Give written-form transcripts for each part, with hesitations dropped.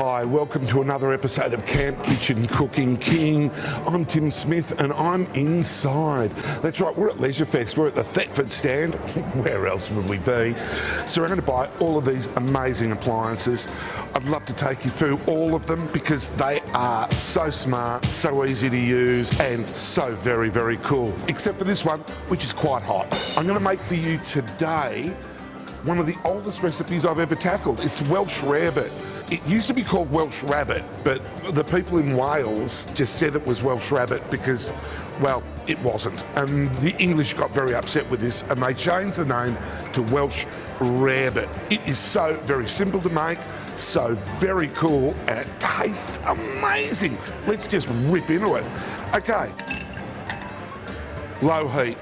Hi, welcome to another episode of Camp Kitchen Cooking King. I'm Tim Smith and I'm inside. That's right, we're at Leisurefest. We're at the Thetford stand. Where else would we be? Surrounded by all of these amazing appliances. I'd love to take you through all of them because they are so smart, so easy to use and so very, very cool. Except for this one, which is quite hot. I'm going to make for you today one of the oldest recipes I've ever tackled. It's Welsh Rarebit. It used to be called Welsh Rabbit, but the people in Wales just said it was Welsh Rabbit because, well, it wasn't. And the English got very upset with this and they changed the name to Welsh Rarebit. It is so very simple to make, so very cool, and it tastes amazing. Let's just rip into it. Okay, low heat.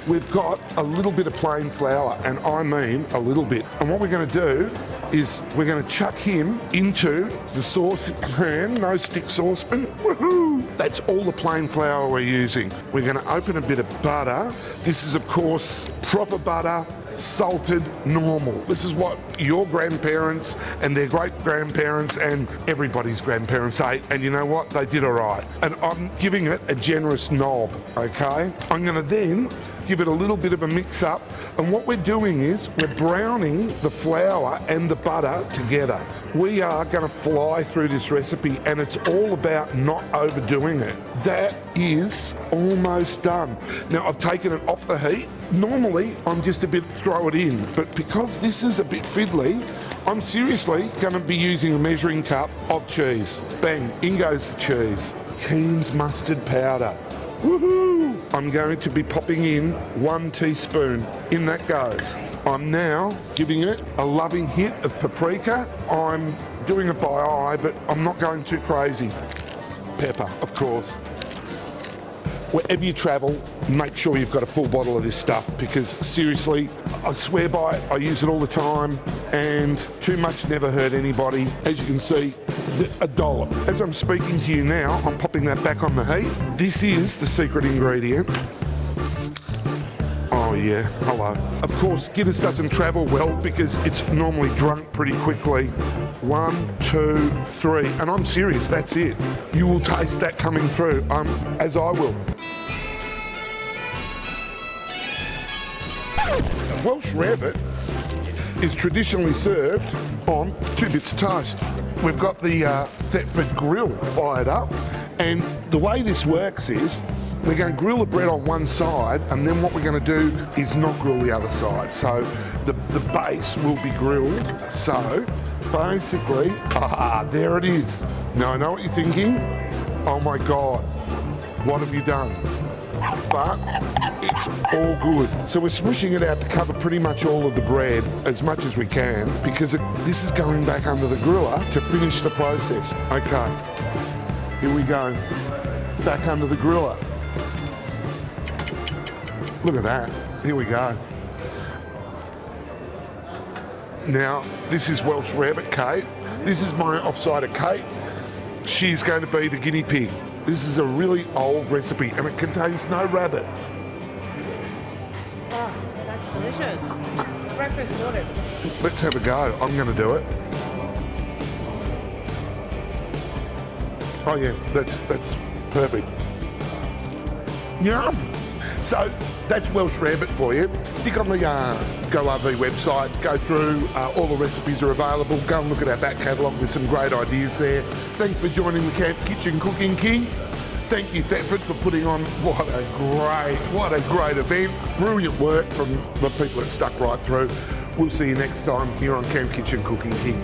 We've got a little bit of plain flour, and I mean a little bit. And what we're going to do is we're going to chuck him into the saucepan, no stick saucepan. Woohoo! That's all the plain flour we're using. We're going to open a bit of butter. This is, of course, proper butter, salted, normal. This is what your grandparents and their great-grandparents and everybody's grandparents ate, and you know what? They did all right. And I'm giving it a generous knob, okay? I'm going to then give it a little bit of a mix-up, and what we're doing is we're browning the flour and the butter together. We are going to fly through this recipe, and it's all about not overdoing it. That is almost done. Now, I've taken it off the heat. Normally, I'm just a bit throw it in, but because this is a bit fiddly, I'm seriously going to be using a measuring cup of cheese. Bang, in goes the cheese. Keen's mustard powder. Woohoo! I'm going to be popping in 1 teaspoon. In that goes. I'm now giving it a loving hit of paprika. I'm doing it by eye, but I'm not going too crazy. Pepper, of course. Wherever you travel, make sure you've got a full bottle of this stuff because seriously, I swear by it, I use it all the time and too much never hurt anybody. As you can see, a dollop. As I'm speaking to you now, I'm popping that back on the heat. This is the secret ingredient. Oh yeah, hello. Of course, Guinness doesn't travel well because it's normally drunk pretty quickly. 1, 2, 3, and I'm serious, that's it. You will taste that coming through, as I will. Welsh Rarebit is traditionally served on 2 bits of toast. We've got the Thetford grill fired up, and the way this works is we're going to grill the bread on one side, and then what we're going to do is not grill the other side. So the base will be grilled. So basically, there it is. Now I know what you're thinking. Oh my God, what have you done? But it's all good. So we're smooshing it out to cover pretty much all of the bread as much as we can because this is going back under the griller to finish the process. Okay, here we go. Back under the griller. Look at that. Here we go. Now, this is Welsh Rarebit Kate. This is my offsider Kate. She's going to be the guinea pig. This is a really old recipe and it contains no rabbit. Oh, that's delicious. Breakfast sorted. Let's have a go. I'm going to do it. Oh yeah, that's perfect. Yum. So that's Welsh Rarebit for you. Stick on the GoRV website, go through, all the recipes are available. Go and look at our back catalogue, there's some great ideas there. Thanks for joining the Camp Kitchen Cooking King. Thank you, Thetford, for putting on what a great event. Brilliant work from the people that stuck right through. We'll see you next time here on Camp Kitchen Cooking King.